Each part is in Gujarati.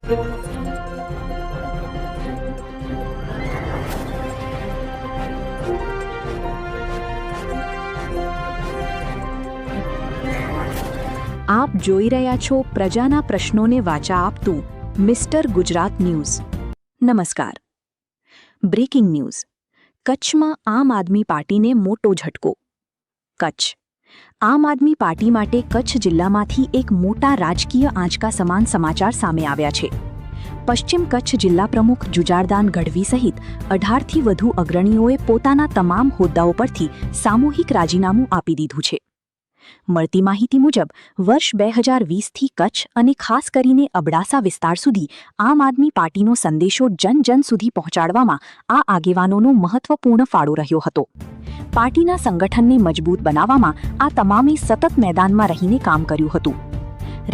આપ જોઈ રહ્યા છો પ્રજાના પ્રશ્નોને વાચા આપતું મિસ્ટર ગુજરાત ન્યૂઝ। નમસ્કાર। Breaking news. કચ્છમાં આમ આદમી પાર્ટીને મોટો ઝટકો। કચ્છ આમ આદમી પાર્ટી માટે કચ્છ જિલ્લામાંથી એક મોટા રાજકીય આંચકા સમાન સમાચાર સામે આવ્યા છે। પશ્ચિમ કચ્છ જિલ્લા પ્રમુખ જુજારદાન ગઢવી સહિત 18થી વધુ અગ્રણીઓએ પોતાના તમામ હોદ્દાઓ પરથી સામૂહિક રાજીનામું આપી દીધું છે। મળતી માહિતી મુજબ વર્ષ 2020થી કચ્છ અને ખાસ કરીને અબડાસા વિસ્તાર સુધી આમ આદમી પાર્ટીનો સંદેશો જન જન સુધી પહોંચાડવામાં આ આગેવાનોનો મહત્વપૂર્ણ ફાળો રહ્યો હતો। પાર્ટીના સંગઠનને મજબૂત બનાવવામાં આ તમામે સતત મેદાનમાં રહીને કામ કર્યું હતું।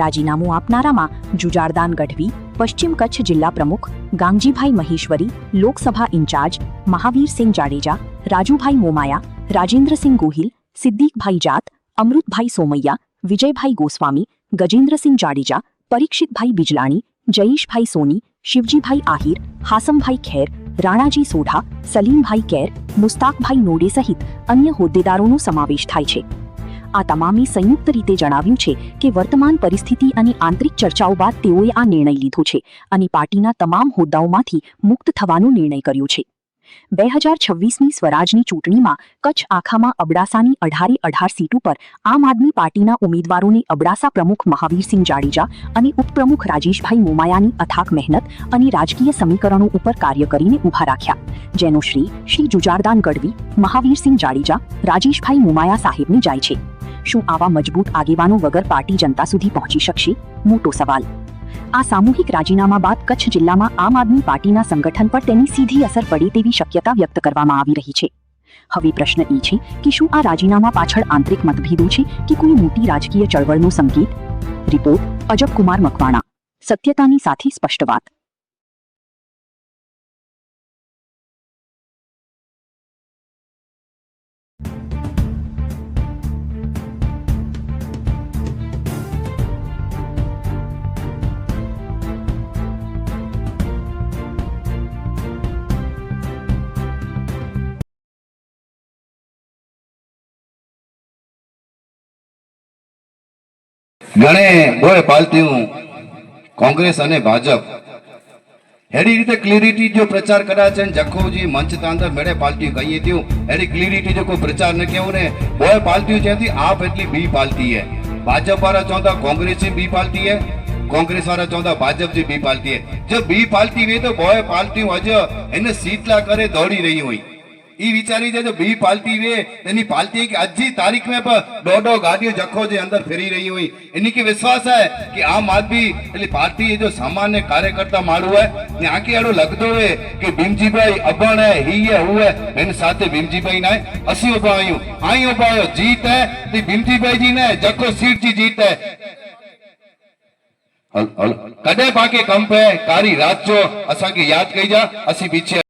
રાજીનામું આપનારામાં જુજારદાન ગઢવી, પશ્ચિમ કચ્છ જિલ્લા પ્રમુખ, ગાંગજીભાઈ મહેશ્વરી, લોકસભા ઇન્ચાર્જ, મહાવીરસિંહ જાડેજા, રાજુભાઈ મોમાયા, રાજેન્દ્રસિંહ ગોહિલ, સિદ્દીકભાઈ જાત, અમૃતભાઈ સોમૈયા, વિજયભાઈ ગોસ્વામી, ગજેન્દ્રસિંહ જાડેજા, પરીક્ષિતભાઈ બિજલાણી, જયેશભાઈ સોની, શિવજીભાઈ આહિર, હાસમભાઈ ખેર, રાણાજી સોઢા, સલીમભાઈ કેર, મુસ્તાકભાઈ નોડે સહિત અન્ય હોદ્દેદારોનો સમાવેશ થાય છે। આ તમામે સંયુક્ત રીતે જણાવ્યું છે કે વર્તમાન પરિસ્થિતિ અને આંતરિક ચર્ચાઓ બાદ તેઓએ આ નિર્ણય લીધો છે અને પાર્ટીના તમામ હોદ્દાઓમાંથી મુક્ત થવાનો નિર્ણય કર્યો છે। 2026ની સ્વરાજની ચૂંટણીમાં કચ્છ આખામાં અબડાસાની 18 સીટ ઉપર આમ આદમી પાર્ટીના ઉમેદવારોને અબડાસા પ્રમુખ મહાવીરસિંહ જાડેજા અને ઉપપ્રમુખ રાજેશભાઈ મોમાયાની અથાક મહેનત અને રાજકીય સમીકરણો ઉપર કાર્ય કરીને ઊભા રાખ્યા, જેનો શ્રી જુજારદાન ગઢવી, મહાવીરસિંહ જાડેજા, રાજેશભાઈ મોમાયા સાહેબને જાય છે। શું આવા મજબૂત આગેવાનો વગર પાર્ટી જનતા સુધી પહોંચી શકશે? મોટો સવાલ। આ સામૂહિક રાજીનામા બાદ કચ્છ જિલ્લામાં આમ આદમી પાર્ટીના સંગઠન પર તેની સીધી અસર પડે તેવી શક્યતા વ્યક્ત કરવામાં આવી રહી છે। હવે પ્રશ્ન એ છે કે શું આ રાજીનામા પાછળ આંતરિક મતભેદો છે કે કોઈ મોટી રાજકીય ચળવળનો સંકેત? રિપોર્ટ અજબ કુમાર મકવાણા। સત્યતાની સાથે સ્પષ્ટ વાત। ઘણે બોય પાર્ટીઓ કોંગ્રેસ અને ભાજપ એડી રીતે ક્લિયરિટી જો પ્રચાર કર્યા છે જખોજી મંચ તાંદર મેળે પાર્ટી કહીએ થયું એડી ક્લિયરિટી જો કોઈ પ્રચાર ન કેવું ને બોય પાર્ટીઓ જ્યાંથી આપ એટલી બી પાર્ટી હે। ભાજપ વાળા ચાहता कांग्रेस जी बी पार्टी है, कांग्रेस वाला चाहता भाजप जी बी पार्टी है। जो बी पार्टी वे तो बोय पार्टी अज એને સીટલા કરે દોડી રહી હોય ई विचारी जो बी पार्टी वे तेनी पार्टी की आज तारीख में दो गाड़ियों जखो जे अंदर फेरी रही हुई इन्हीं की विश्वास है कि आम आदमी એટલે पार्टी जो सामान्य कार्यकर्ता मारू है यहाँ की आड़ो लगतो है कि भीमजी भाई अबण है ही है वो है इन साथे भीमजी भाई ना असी उभा आयु आई उभा आयो जीत है तो भीमजी भाई जी ने जखो सीट जी जीत है कदे बाकी कंप है कारी रात जो असा की याद कही जा असी पीछे